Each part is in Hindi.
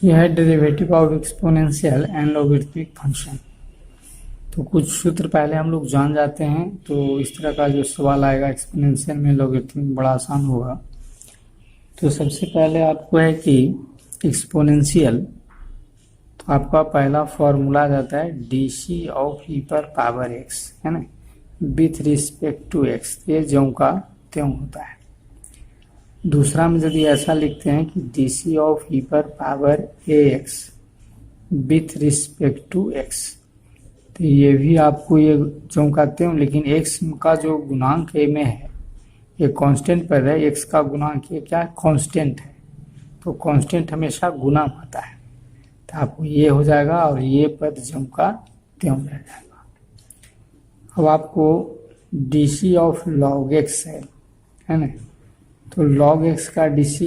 यह है derivative of exponential and logarithmic function. तो कुछ सूत्र पहले हम लोग जान जाते हैं, तो इस तरह का जो सवाल आएगा एक्सपोनेंशियल में लॉगरिथमिक बड़ा आसान होगा। तो सबसे पहले आपको है कि एक्सपोनेंशियल, तो आपका पहला फॉर्मूला जाता है डी सी ऑफ ई पर पावर एक्स, है ना, विथ रिस्पेक्ट टू एक्स। ये ज्यों का त्यों होता है। दूसरा में यदि ऐसा लिखते हैं कि डी सी ऑफ ई पर power A X with respect to x, तो ये भी आपको ये ज्यों का त्यों, लेकिन एक्स का जो गुणांक ए में है ये कांस्टेंट पर है। एक्स का गुणांक ये क्या कांस्टेंट है, तो कांस्टेंट हमेशा गुना होता है, तो आपको ये हो जाएगा और ये पद ज्यों का त्यों रह जाएगा। अब आपको D C of log X है ना, तो लॉग एक्स का डी सी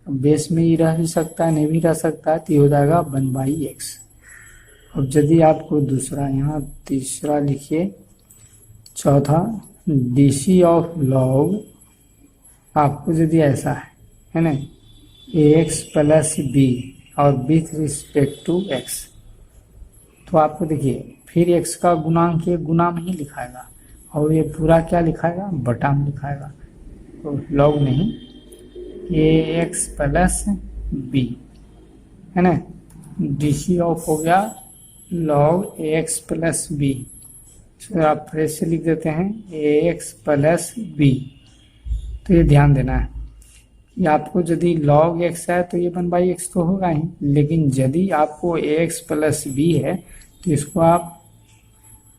बेस में ही रह भी सकता है, नहीं भी रह सकता है, तो ये हो जाएगा 1/x। अब यदि आपको दूसरा, यहाँ तीसरा लिखिए, चौथा डी सी ऑफ लॉग, आपको यदि ऐसा है ना, ए एक्स प्लस बी और विथ रिस्पेक्ट टू एक्स, तो आपको देखिए फिर एक्स का गुणांक ये गुना में ही लिखाएगा और ये पूरा क्या लिखाएगा, बटा में लिखाएगा, तो लॉग नहीं, ए एक्स प्लस बी, है ना। डी सी ऑफ हो गया लॉग ए एक्स प्लस बी, आप फिर से लिख देते हैं ए एक्स प्लस बी। तो ये ध्यान देना है, ये आपको यदि लॉग एक्स है तो ये 1/x तो होगा ही, लेकिन यदि आपको ए एक्स प्लस बी है तो इसको आप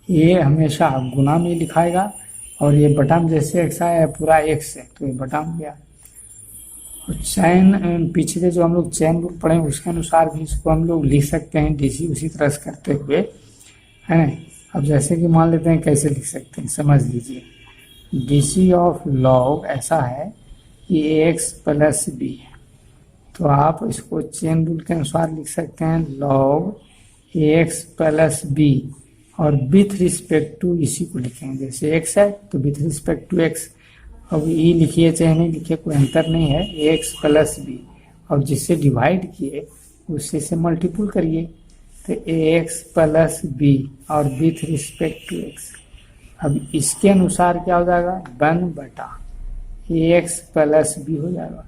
ये हमेशा गुना में लिखाएगा और ये बटा में, जैसे एक्स आया पूरा एक्स है तो ये बटा में गया। और चैन, पिछले जो हम लोग चैन रूल पढ़े उसके अनुसार भी इसको हम लोग लिख सकते हैं डीसी उसी तरह से करते हुए, है ना। अब जैसे कि मान लेते हैं कैसे लिख सकते हैं, समझ लीजिए। डीसी ऑफ लॉग ऐसा है कि ए एक्स प्लस बी है, तो आप इसको चेन रूल के अनुसार लिख सकते हैं लॉग ए एक्स प्लस बी और विथ रिस्पेक्ट टू इसी को लिखेंगे, जैसे एक्स है तो विथ रिस्पेक्ट टू एक्स। अब ई लिखिए चाहे नहीं लिखिए कोई अंतर नहीं है, ए एक्स प्लस बी, और जिससे डिवाइड किए उससे से मल्टीपल करिए, तो ए एक्स प्लस बी और विथ रिस्पेक्ट टू एक्स। अब इसके अनुसार क्या हो जाएगा, 1/ए एक्स प्लस बी हो जाएगा।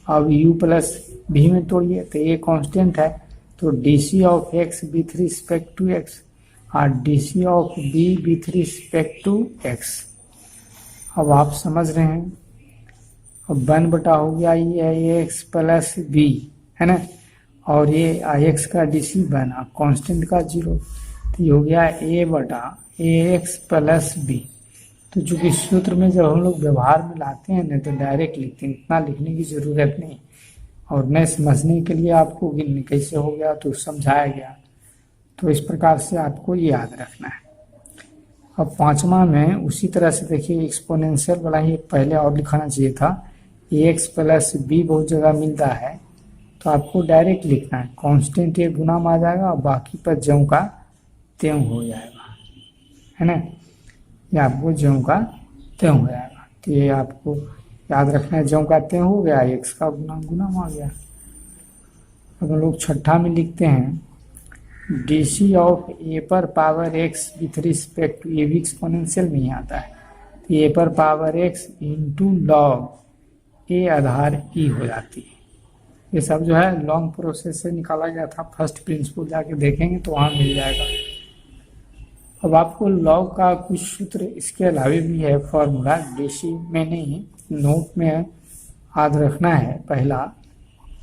अब यू प्लस भी में तोड़िए तो ये कांस्टेंट है, तो D C of x with respect to x और d C of b with respect to x. अब आप समझ रहे हैं। अब 1/, हो गया ये एक्स प्लस बी, है ना, और ये एक्स का डी सी बना कांस्टेंट का 0, तो ये हो गया a/ए एक्स प्लस बी। तो चूंकि सूत्र में जब हम लोग व्यवहार में लाते हैं ना तो डायरेक्ट लिखते हैं, इतना लिखने की ज़रूरत नहीं, और नए समझने के लिए आपको कैसे हो गया तो समझाया गया, तो इस प्रकार से आपको ये याद रखना है। अब पांचवा में उसी तरह से देखिए एक्सपोनेंशियल वाला ही पहले और लिखाना चाहिए था, ए एक्स प्लस बी बहुत जगह मिलता है, तो आपको डायरेक्ट लिखना है, कांस्टेंट ये गुना में आ जाएगा और बाकी पर ज्यों का त्यों हो जाएगा, है ना, ये आपको ज्यों का त्यों हो जाएगा। तो ये आपको याद रखना है, ज्यों का त्यों हो गया, एक्स का गुना में आ गया। अब हम लोग छठा में लिखते हैं डी सी ऑफ ए पर power x with respect to, ये भी एक्सपोनेंशियल में ही आता है, तो ए पर पावर एक्स इंटू लॉग ए आधार ई हो जाती है। ये सब जो है लॉन्ग प्रोसेस से निकाला गया था, फर्स्ट प्रिंसिपल जाके देखेंगे तो वहाँ मिल जाएगा। अब आपको लॉग का कुछ सूत्र इसके अलावे भी है, फॉर्मूला डीसी में नहीं नोट में याद रखना है। पहला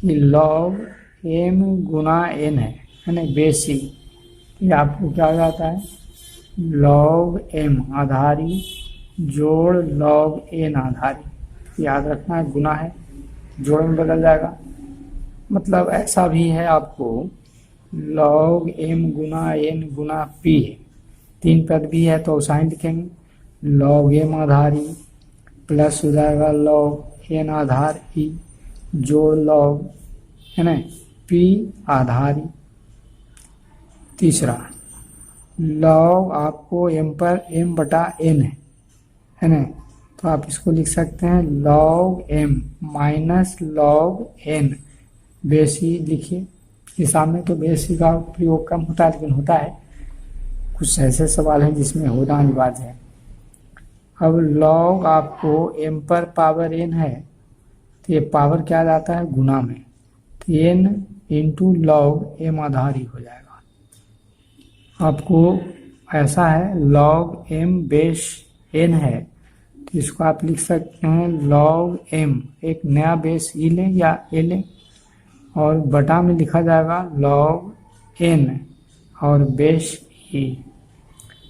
कि लॉग एम गुना एन है ना, बेसी, ये आपको क्या हो जाता है, लॉग एम आधारी जोड़ लॉग एन आधारी, याद रखना है, गुना है जोड़ में बदल जाएगा। मतलब ऐसा भी है आपको लॉग एम गुना एन गुना पी है, 3 पद भी है तो साइन लिखेंगे, लॉग एम आधार ई प्लस हो जाएगा लॉग एन आधार ई जोड़ लॉग, है ना, पी आधार ई। तीसरा लॉग आपको एम पर m/n है ना, तो आप इसको लिख सकते हैं log m minus log n, base ही लिखिए हिसाब में तो बेस का प्रयोग कम होता है, लेकिन होता है। कुछ ऐसे सवाल हैं जिसमें होना अनिवार्य है। अब लॉग आपको m पर पावर n है, तो ये पावर क्या जाता है गुना में, तो n इंटू लॉग m आधार ही हो जाएगा। आपको ऐसा है लॉग m बेस n है, तो इसको आप लिख सकते हैं लॉग m, एक नया बेस ई लें या ए लें, और बटा में लिखा जाएगा लॉग n और बेस ई।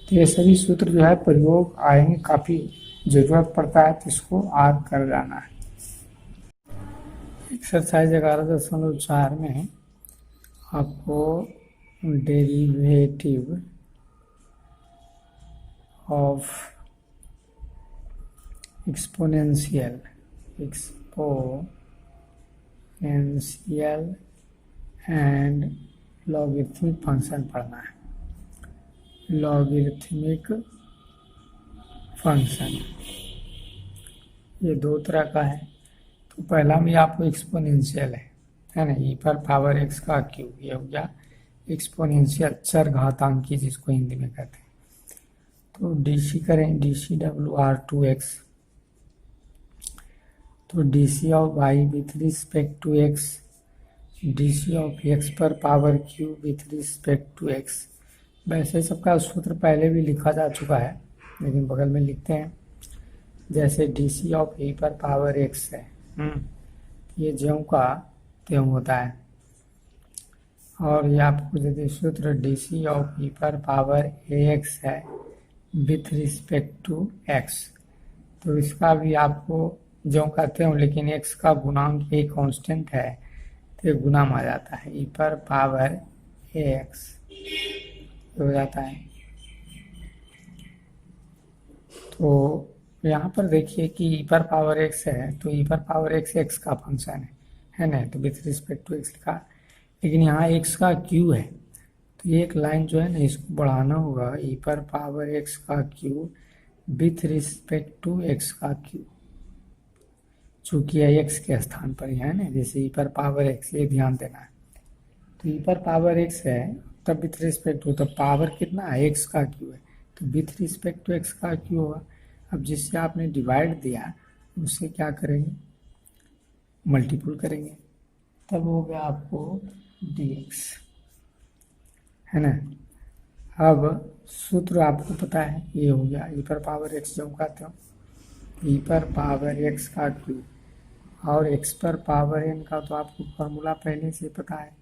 तो ये सभी सूत्र जो है प्रयोग आएंगे, काफ़ी ज़रूरत पड़ता है, तो इसको आर कर जाना है। एक्सरसाइज 11.4 में आपको derivative of exponential and logarithmic function पढ़ना है। लॉगरिथमिक फंक्शन ये दो तरह का है। तो पहला में आपको एक्सपोनेंशियल है ना, ई पर पावर एक्स का क्यूब, ये हो गया एक्सपोनेंशियल, चर घातांकी जिसको हिंदी में कहते हैं। तो डीसी करें, डीसी डब्ल्यू आर 2x, तो DC of y with respect to x, DC of x पर power cube with respect to x. वैसे सबका सूत्र पहले भी लिखा जा चुका है, लेकिन बगल में लिखते हैं। जैसे डीसी ऑफ ई पर पावर एक्स है, ये ज्यों का त्यों होता है। और ये आपको यदि सूत्र डीसी ऑफ ई पर पावर ए एक्स है विथ रिस्पेक्ट टू एक्स, तो इसका भी आपको ज्यों का त्यों, लेकिन एक्स का गुणांक एक कांस्टेंट है, तो गुना में आ जाता है ई पर पावर ए एक्स हो जाता है। तो यहाँ पर देखिए कि ई पर पावर एक्स है, तो ई पर पावर एक्स एक्स का फंक्शन है ना, तो विथ रिस्पेक्ट टू एक्स लिखा, लेकिन यहाँ एक्स का क्यू है, तो ये एक लाइन जो है ना इसको बढ़ाना होगा, ई पर पावर एक्स का Q with respect to x का क्यू, चूँकि यह एक्स के स्थान पर ही है ना, जैसे ई पर पावर एक्स, ये ध्यान देना है। तो ई पर पावर एक्स है तब विथ रिस्पेक्ट टू, तो पावर कितना है एक्स का क्यू है, तो विथ रिस्पेक्ट टू एक्स का क्यू होगा। अब जिससे आपने डिवाइड दिया उससे क्या करेंगे, मल्टीपल करेंगे, तब हो गया आपको dx, है ना। अब सूत्र आपको पता है, ये हो गया ई पर पावर एक्स जो कहते हो, ई पर पावर एक्स का क्यू, और एक्स पर पावर एन का तो आपको फॉर्मूला पहले से पता है,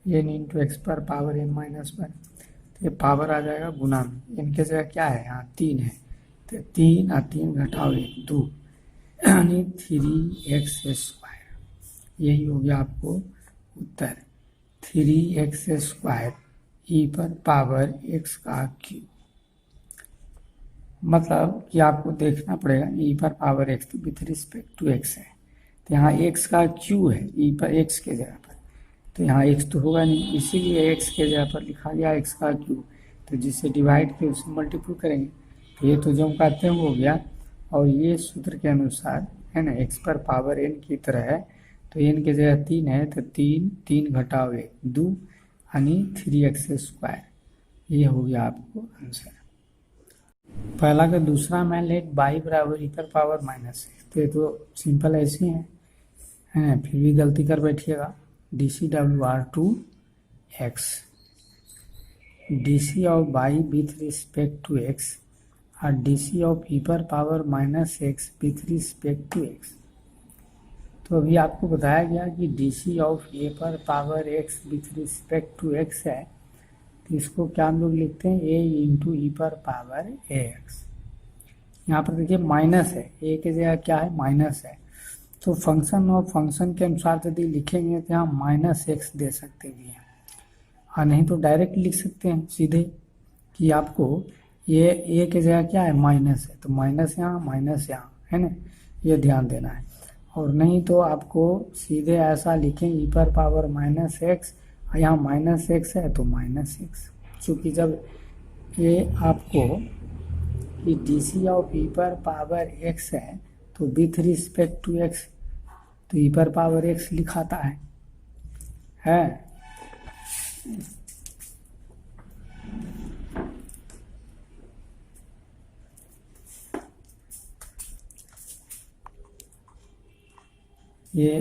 एन इंटू एक्स पर पावर एन माइनस 1, तो ये पावर आ जाएगा गुना में, इनके जगह क्या है यहाँ 3 है, तो 3 और 3 घटाओ 1 2, यानी 3x²। यही हो गया आपको उत्तर, 3x² ई पर पावर x का क्यूब। मतलब कि आपको देखना पड़ेगा ई पर पावर x तो विथ रिस्पेक्ट टू x है, तो यहाँ x का क्यू है ई पर x के जगह पर, तो यहाँ x तो होगा नहीं, इसीलिए x के जगह पर लिखा गया x का क्यू, तो जिससे डिवाइड किया उससे मल्टीपल करेंगे, तो ये तो जो कहते हैं हो गया। और ये सूत्र के अनुसार है ना, x पर पावर n की तरह है, तो n के जगह 3 है, तो 3 घटाओ 1 2, यानी 3x²। ये हो गया आपको आंसर। पहला का दूसरा में लेट बाई बराबर ई पर पावर माइनस, तो ये तो सिंपल ऐसे है ना, फिर भी गलती कर बैठिएगा। dCWR2x, dC of by with respect to x और dC ऑफ ई पर power minus x with respect to x। तो अभी आपको बताया गया कि dC ऑफ ए पर power x with respect to x है, तो इसको क्या हम लोग लिखते हैं a इंटू ई पर पावर ax। यहाँ पर देखिए माइनस है, a के जगह क्या है माइनस है, तो फंक्शन और फंक्शन के अनुसार यदि लिखेंगे तो यहाँ माइनस एक्स दे सकते भी हैं, और नहीं तो डायरेक्ट लिख सकते हैं सीधे कि आपको ये a के जगह क्या है माइनस है, तो माइनस यहाँ है ना, ये ध्यान देना है। और नहीं तो आपको सीधे ऐसा लिखें ई पर पावर माइनस एक्स, यहाँ माइनस एक्स है तो माइनस एक्स, चूँकि जब ये आपको कि dC ऑफ ई पर पावर एक्स है तो विथ रिस्पेक्ट टू एक्स, तो ई पर पावर एक्स लिखाता है ये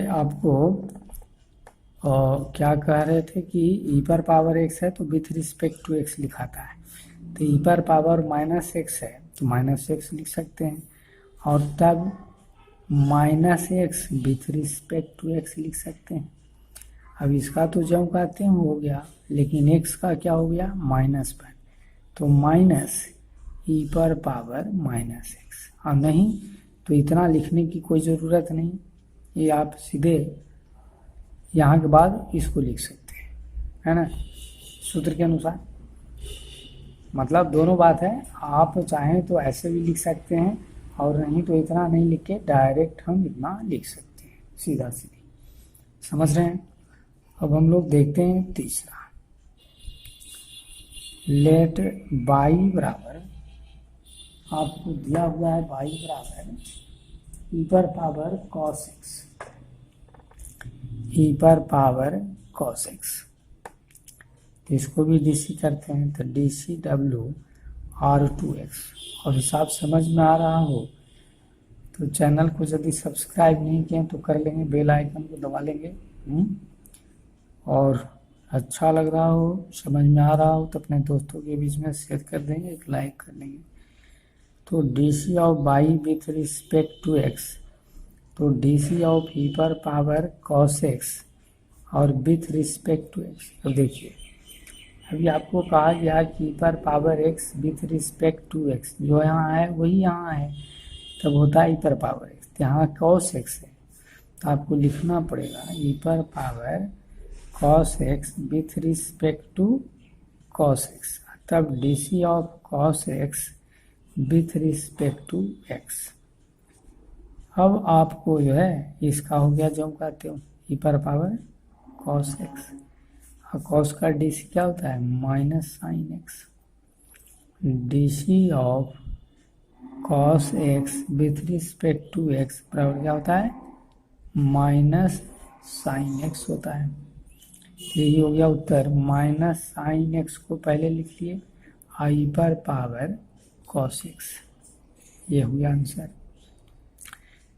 आपको क्या कह रहे थे कि ई पर पावर एक्स है तो विथ रिस्पेक्ट टू एक्स लिखाता है, तो ई पर पावर माइनस एक्स है तो माइनस एक्स लिख सकते हैं, और तब minus X with respect to X लिख सकते हैं। अब इसका तो जो कहते हैं हो गया, लेकिन एक्स का क्या हो गया, माइनस पर, तो माइनस ई पर पावर माइनस एक्स। और नहीं तो इतना लिखने की कोई ज़रूरत नहीं, ये आप सीधे यहाँ के बाद इसको लिख सकते हैं, है ना, सूत्र के अनुसार। मतलब दोनों बात है, आप चाहें तो ऐसे भी लिख सकते हैं, और नहीं तो इतना नहीं लिख के डायरेक्ट हम इतना लिख सकते हैं, सीधा सीधी। समझ रहे हैं। अब हम लोग देखते हैं तीसरा, लेट बाई बराबर, आपको दिया हुआ है बाई बराबर ई पर पावर कॉस एक्स, ई पर पावर कॉस एक्स, इसको भी डीसी करते हैं, तो D C W R to x. और हिसाब समझ में आ रहा हो तो चैनल को यदि सब्सक्राइब नहीं किए तो कर लेंगे, बेल आइकन को दबा लेंगे। और अच्छा लग रहा हो, समझ में आ रहा हो तो अपने दोस्तों के बीच में शेयर कर देंगे, एक लाइक कर लेंगे। तो D C of by with respect to x, तो डी सी ऑफ ई पर पावर कॉस एक्स और विथ रिस्पेक्ट टू एक्स। तो देखिए अभी आपको कहा गया कि ई पर power x with respect to X, जो यहाँ है वही यहाँ है, तब होता है ई पर पावर एक्स, यहाँ कॉस एक्स है, तो आपको लिखना पड़ेगा ई पर power cos x with respect to cos x, तब d C of cos x with respect to x. अब आपको जो है इसका हो गया, जो हम कहते हो ई पर पावर कॉस एक्स, और कॉस का डी सी क्या होता है, minus sine X. D C of cos x with respect to X बराबर क्या होता है, माइनस साइन एक्स होता है। यही हो गया उत्तर, माइनस साइन एक्स को पहले लिख लिए, आई पर पावर कॉस एक्स, ये हुआ आंसर।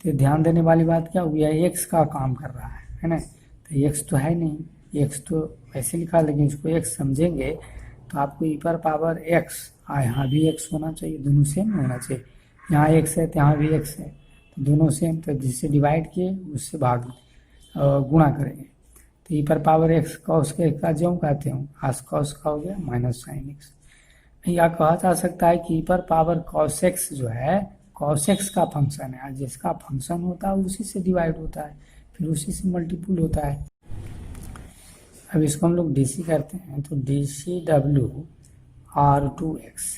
तो ध्यान देने वाली बात क्या हुई है, एक्स का काम कर रहा है ना, तो एक्स तो है नहीं, एक्स तो ऐसे लिखा, लेकिन इसको एक्स समझेंगे तो आपको ई पर पावर एक्स, यहाँ भी एक्स होना चाहिए, दोनों सेम होना चाहिए, यहाँ एक्स है तो यहाँ भी एक्स है, तो दोनों सेम, तो जिससे डिवाइड किए उससे भाग गुणा करेंगे, तो ई पर पावर एक्स कॉस के का जो कहते हैं आस कॉस का हो गया माइनस साइन एक्स। या कहा जा सकता है कि ई पर पावर कॉस एक्स जो है कॉस एक्स का फंक्शन है, जिसका फंक्शन होता है उसी से डिवाइड होता है, फिर उसी से मल्टीपुल होता है। अब इसको हम लोग डी सी करते हैं, तो D C W R to x,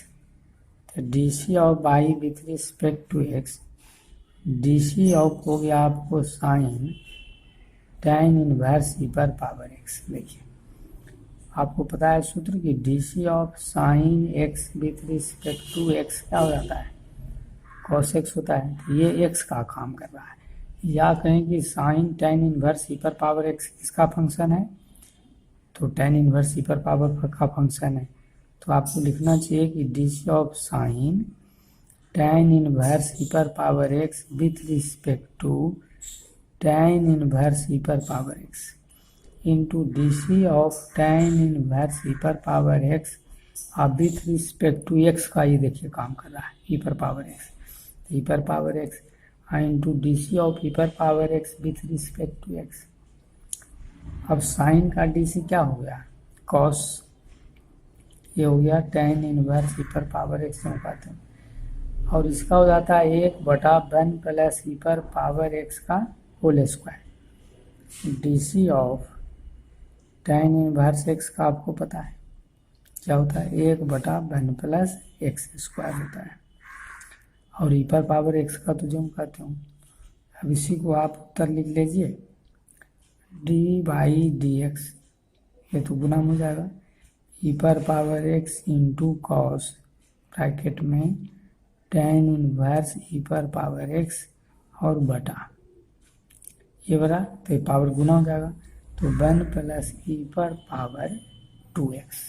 तो D C of by with respect to x, D C of हो गया आपको साइन tan इनवर्स ई पर पावर एक्स। देखिए आपको पता है सूत्र की D C of sine X with respect to X क्या हो जाता है, कॉस एक्स होता है, तो ये एक्स का काम कर रहा है। या कहें कि साइन tan इनवर्स ई पर पावर एक्स किसका फंक्शन है, तो tan इनवर्स ई पर पावर का फंक्शन है, तो आपको लिखना चाहिए कि d C of sine tan inverse e पर power x with respect to tan inverse e पर power x into d C of tan inverse e पर पावर एक्स अब विथ रिस्पेक्ट टू एक्स का, ये देखिए काम कर रहा है ई पर पावर एक्स, ई पर power x into d C of ई पर power x with respect to x. अब साइन का डी सी क्या हो गया, कॉस, ये हो गया tan इनवर्स ई पर पावर एक्स में कहते हैं, और इसका हो जाता है 1/1 प्लस ई पर पावर एक्स का whole square. D C of tan inverse X का आपको पता है क्या होता है, 1/1 प्लस एक्स स्क्वायर होता है, और ई पर पावर एक्स का तो जो हम कहते हूँ। अब इसी को आप उत्तर लिख लीजिए, डी बाई डी एक्स, ये तो गुना हो जाएगा, ई पर power x into cos bracket में tan इनवर्स ई पर पावर एक्स और बटा ये बड़ा, तो ये पावर गुना हो जाएगा, तो 1 प्लस ई पर पावर 2x।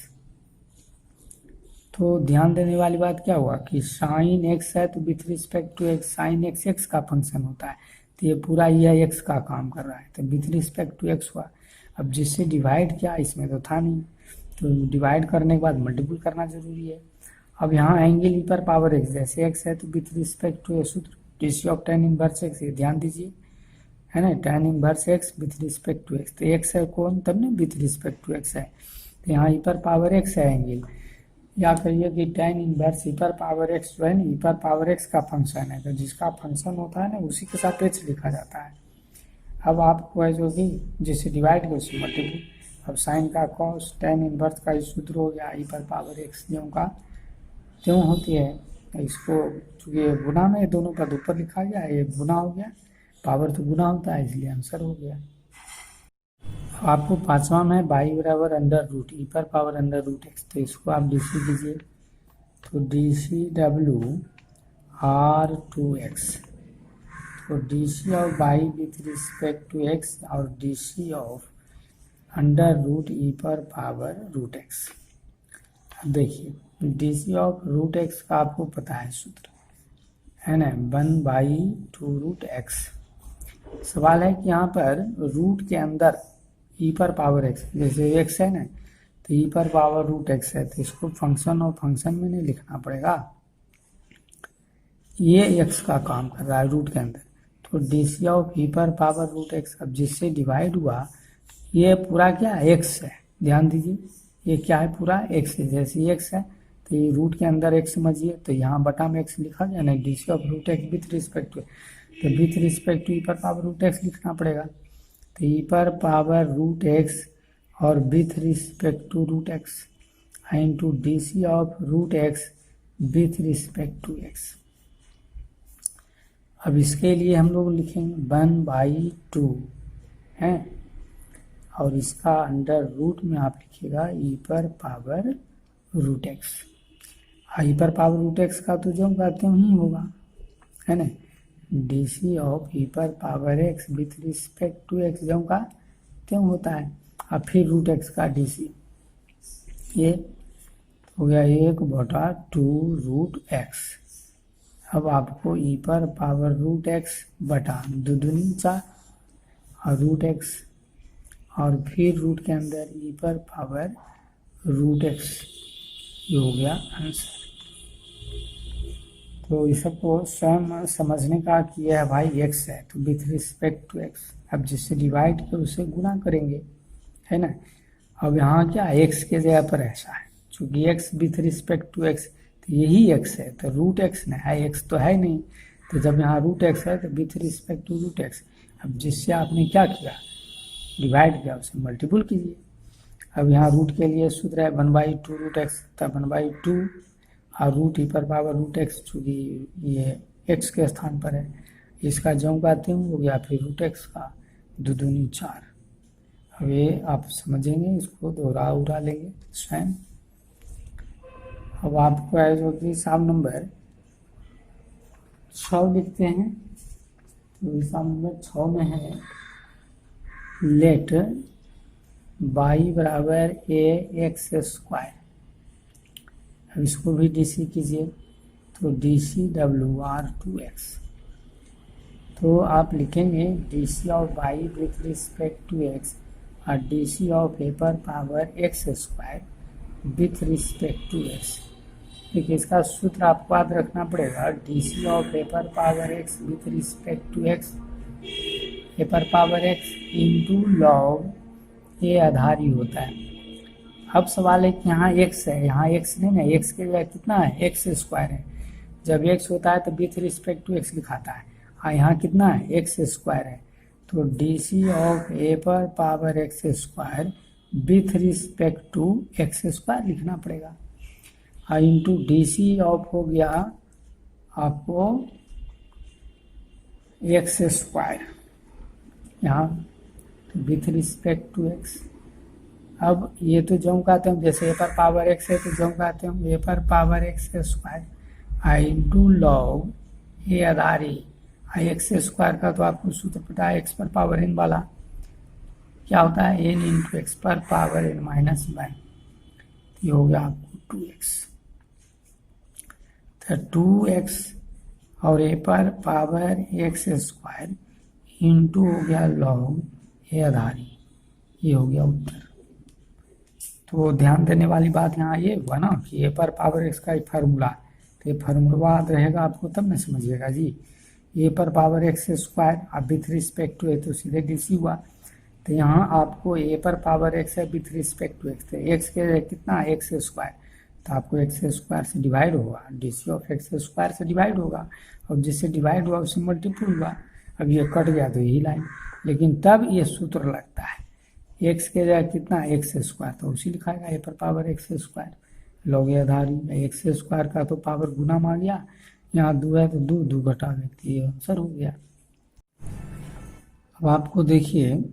तो ध्यान देने वाली बात क्या हुआ कि साइन एक्स है तो with respect to X sine X X का फंक्शन होता है, तो ये पूरा यह एक्स का काम कर रहा है, तो विथ रिस्पेक्ट टू एक्स हुआ। अब जिससे डिवाइड किया इसमें तो था नहीं, तो डिवाइड करने के बाद मल्टीपल करना जरूरी है। अब यहाँ एंगल ई पर पावर एक्स, जैसे एक्स है तो विथ रिस्पेक्ट टू सूत्र DC of tan inverse X, ये ध्यान दीजिए, है ना, tan inverse X with respect to x, तो एक्स है कौन, तब ना विथ रिस्पेक्ट टू एक्स है, तो यहाँ ई पर पावर एक्स है एंगल, या कहिए कि tan इनवर्स ई पर पावर एक्स जो है ना, ई पर पावर एक्स का फंक्शन है, तो जिसका फंक्शन होता है ना उसी के सापेक्ष लिखा जाता है। अब आपको है जो कि जिससे डिवाइड कर उससे मल्टीपल, अब साइन का कॉस tan इनवर्स का सूत्र हो गया ई पर पावर एक्स ज्यों का त्यों होती है, इसको चूँकि गुना में दोनों पद ऊपर लिखा गया, ये गुना हो गया, पावर तो गुना होता है इसलिए आंसर हो गया। आपको पांचवा में बाई बराबर अंडर रूट ई पर पावर अंडर रूट एक्स, तो इसको आप डीसी कीजिए, तो डीसी डब्ल्यू आर 2x, तो DC of by with respect to x और DC of under root E पर पावर रूट एक्स। देखिए डीसी ऑफ रूट एक्स का आपको पता है सूत्र, है ना, 1/2 रूट एक्स। सवाल है कि यहाँ पर रूट के अंदर ई पर पावर एक्स, जैसे एक्स है ना, तो ई पर पावर रूट एक्स है, तो इसको फंक्शन और फंक्शन में नहीं लिखना पड़ेगा, ये एक्स का काम कर रहा है रूट के अंदर, तो डीसी ऑफ ई पर पावर रूट एक्स, अब जिससे डिवाइड हुआ ये पूरा क्या एक्स है, ध्यान दीजिए ये क्या है, पूरा एक्स है, जैसे एक्स है तो ये रूट के अंदर एक्स समझिए, तो यहाँ बटा में एक्स लिखा गया ना, DC of root X with respect to, तो विथ रिस्पेक्ट टू ई पर पावर रूट एक्स लिखना पड़ेगा, तो ई पर पावर रूट एक्स और with respect to root X into DC of root X with respect to x. अब इसके लिए हम लोग लिखेंगे 1/2 है, और इसका अंडर रूट में आप लिखिएगा ई पर पावर रूट एक्स, ई पर पावर रूट एक्स का तो जो कहते हैं ही होगा, है ना, डीसी ऑफ ई पर power x with respect to X जो का त्यों होता है, और फिर रूट एक्स का डीसी, ये हो गया 1/2 रूट एक्स। अब आपको ई पर पावर रूट एक्स बटा 2 दूनी 4 और रूट एक्स, और फिर रूट के अंदर ई पर पावर रूट एक्स, ये हो गया आंसर। तो इस सबको स्वयं समझने का किया है भाई, एक्स है तो विथ रिस्पेक्ट टू एक्स, अब जिससे डिवाइड कर उसे गुना करेंगे, है ना। अब यहाँ क्या एक्स के जगह पर ऐसा है, चूँकि X with respect to x, तो यही एक्स है, तो रूट एक्स ना है, एक्स तो है नहीं, तो जब यहाँ रूट एक्स है तो with respect to root X, अब जिससे आपने क्या किया, डिवाइड किया, उसे मल्टीपल कीजिए। अब यहाँ रूट के लिए सूत्र है 1/2 रूट एक्स, तब 1/2 और रूट ई पर पावर रूट एक्स, चूँकि ये एक्स के स्थान पर है, इसका जो कहते हैं हो गया, फिर रूट एक्स का 2 दूनी 4। अब ये आप समझेंगे, इसको दोहरा उड़ा लेंगे स्वयं। अब आपको है जो कि हिसाब नंबर 6 लिखते हैं, तो हिसाब नंबर 6 में है लेट y बराबर ax²। अब इसको भी डीसी कीजिए, तो डीसी WR2x, तो आप लिखेंगे DC of y with respect to x और डीसी ऑफ a पर power x² with respect to x। देखिए इसका सूत्र आपको याद रखना पड़ेगा, डीसी ऑफ a पर power x with respect to x, a पर पावर x इंटू लॉग ये आधारी होता है। अब सवाल है कि यहाँ x है, यहाँ x नहीं ना, x के जगह कितना है, x² है, जब x होता है तो विथ रिस्पेक्ट टू x लिखाता है, और यहाँ कितना है, x² है, तो डीसी ऑफ a पर power x² with respect to x² लिखना पड़ेगा, और इंटू डीसी ऑफ हो गया आपको x² यहाँ विथ रिस्पेक्ट टू x। अब ये तो जो कहते हैं, जैसे a पर पावर x है तो जो कहते हैं a पर पावर x² इंटू लॉग ए आधारी x² का तो आपको सूत्र पता है, x पर पावर n वाला क्या होता है, n इंटू एक्स पर पावर n-1, ये हो गया आपको 2x। तो 2x और a पर पावर x स्क्वायर इंटू हो गया लॉग ए आधारी, ये हो गया उत्तर। तो ध्यान देने वाली बात यहाँ ये हुआ ना कि a पर पावर x का ही फार्मूला, तो ये फार्मूला याद रहेगा आपको तब न समझिएगा जी। a पर पावर x स्क्वायर अब विथ रिस्पेक्ट टू a तो सीधे डी हुआ। तो यहाँ आपको a पर पावर x है विथ रिस्पेक्ट टू x, तो x के कितना x स्क्वायर, तो आपको x स्क्वायर से डिवाइड होगा, D C of x square से डिवाइड होगा, और जिससे डिवाइड हुआ उससे मल्टीपल हुआ। अब ये कट गया तो यही लाइन, लेकिन तब ये सूत्र लगता है x के जगह कितना x स्क्वायर, तो उसी लिखाएगा a पर पावर x स्क्वायर लॉग ए आधारी। x स्क्वायर का तो पावर गुना में आ गया, यहाँ 2 है तो 2 2 घटा देती है, आंसर हो गया। अब आपको देखिए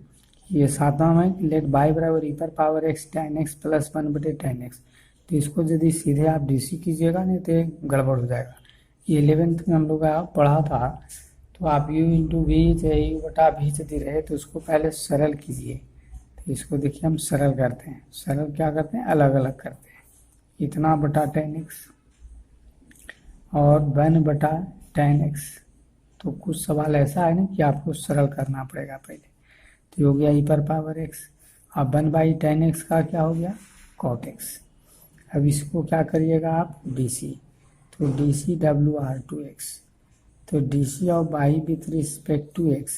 ये सातवां में लेट बाई बराबर e पर power x tan x plus 1/tan x, तो इसको यदि सीधे आप डीसी कीजिएगा नहीं तो गड़बड़ हो जाएगा। ये 11th में हम लोग पढ़ा था, तो आप u इंटू वी यू बटा भी यदि रहे तो उसको पहले सरल कीजिए। तो इसको देखिए हम सरल करते हैं, सरल क्या करते हैं, अलग अलग करते हैं। इतना बटा tan x और 1/tan x, तो कुछ सवाल ऐसा है ना कि आपको सरल करना पड़ेगा पहले। तो हो गया e पर पावर x, अब 1/tan x का क्या हो गया cot x। अब इसको क्या करिएगा आप dc, तो dc w/2x, तो dc of y with respect to x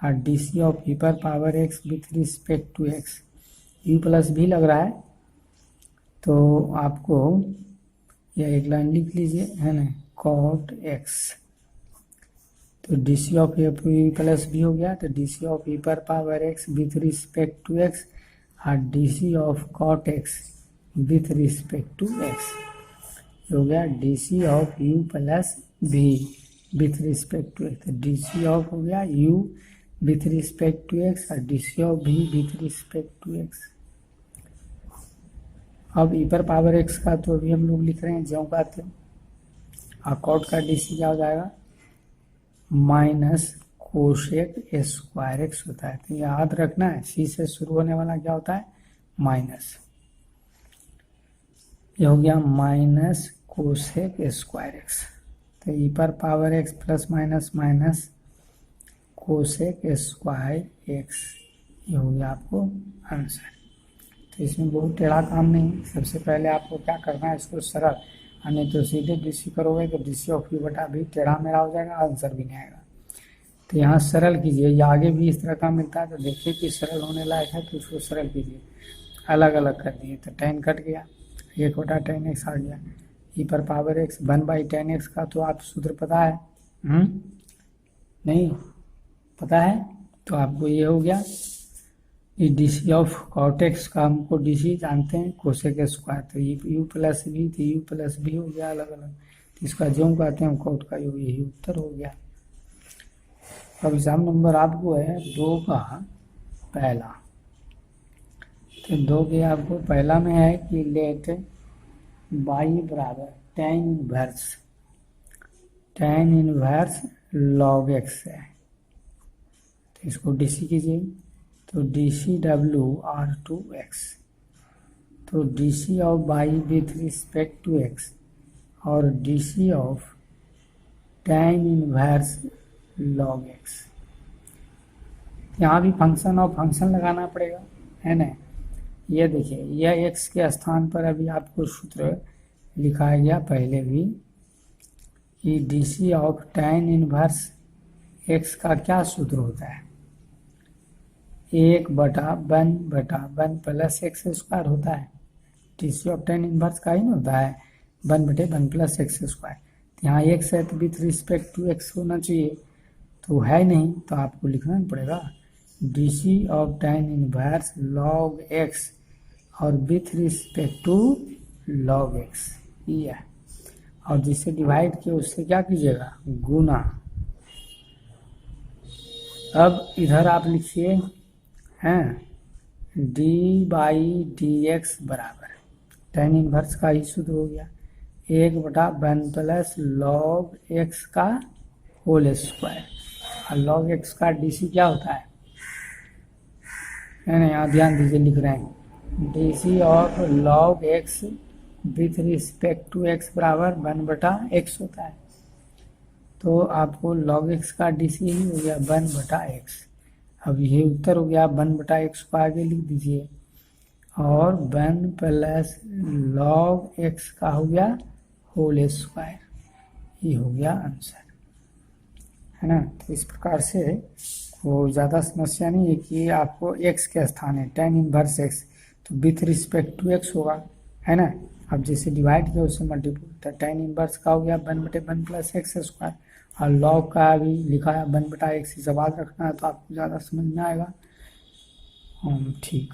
और dc ऑफ e पर power x with respect to x, u plus भी लग रहा है तो आपको यह एक लाइन लिख लीजिए है ना, cot x, तो dc ऑफ e प्लस भी हो गया, तो dc ऑफ e पर power x with respect to x और dc of cot x with respect to x हो गया dc of u plus v with respect to x, dc of हो गया u with respect to x और dc of v with respect to x। अब e पर पावर x का तो अभी हम लोग लिख रहे हैं ज्यों का त्यों, और कॉट का dc क्या हो जाएगा माइनस कोशेक स्क्वायर x होता है। तो याद रखना है c से शुरू होने वाला क्या होता है माइनस, ये हो गया माइनस कोशेक स्क्वायर x। तो e पर power x plus minus minus cosec square x, ये हो गया आपको आंसर। तो इसमें बहुत टेढ़ा काम नहीं, सबसे पहले आपको क्या करना है इसको सरल, नहीं तो सीधे डीसी करोगे तो डीसी ऑफ यू बटा भी टेढ़ा मेरा हो जाएगा, आंसर भी नहीं आएगा। तो यहाँ सरल कीजिए, ये आगे भी इस तरह का मिलता है तो देखिए कि सरल होने लायक है तो उसको सरल कीजिए। अलग अलग कर दिए तो tan कट गया, 1/tan x आ गया, e पर पावर x 1/tan x का तो आप सूत्र पता है नहीं पता है, तो आपको ये हो गया डीसी ऑफ कॉट एक्स का हमको डीसी जानते हैं कोसेक स्क्वायर, तो यू प्लस बी, तो यू प्लस बी हो गया अलग अलग, तो इसका जो कहते हैं कॉट का यही उत्तर हो गया। अब एग्जाम नंबर आपको है 2 का पहला, तो 2 के आपको पहला में है कि लेट बाई बराबर tan इनवर्स log x है, तो इसको डीसी कीजिए, तो dc w/2x, तो dc of y with respect to x और dc of tan inverse log x। यहाँ भी फंक्शन और फंक्शन लगाना पड़ेगा है ना। ये देखिए यह x के स्थान पर अभी आपको सूत्र लिखाया गया पहले भी कि dc of tan inverse x का क्या सूत्र होता है 1/1 प्लस x स्क्वायर होता है, डीसी ऑफ tan इनवर्स का ही ना होता है 1/1 प्लस x स्क्वायर। यहाँ x है तो विथ रिस्पेक्ट टू x होना चाहिए, तो है नहीं तो आपको लिखना पड़ेगा DC of tan inverse log x और with respect to log x ये है, और जिससे डिवाइड किया उससे क्या कीजिएगा गुना। अब इधर आप लिखिए हैं d/dx बराबर tan इनवर्स का ही सूत्र हो गया 1/1 प्लस log x का होल स्क्वायर, और log x का dc क्या होता है ना, यहाँ ध्यान दीजिए लिख रहे हैं D C of log X with respect to X बराबर 1/x होता है। तो आपको log x का डी सी हो गया 1/x। अब ये उत्तर हो गया, 1/x को आगे लिख दीजिए और 1 प्लस log x का हो गया होल स्क्वायर, ये हो गया आंसर, है ना। तो इस प्रकार से वो ज़्यादा समस्या नहीं है कि आपको x के स्थान है tan इनवर्स x, तो विथ रिस्पेक्ट टू x होगा, है ना। अब जैसे डिवाइड किया उससे मल्टीपल, तो tan इनवर्स का हो गया 1/1 प्लस एक्स स्क्वायर, और log का भी लिखा है 1/x, ही सवाल रखना है तो आपको ज़्यादा समझ में आएगा। ठीक।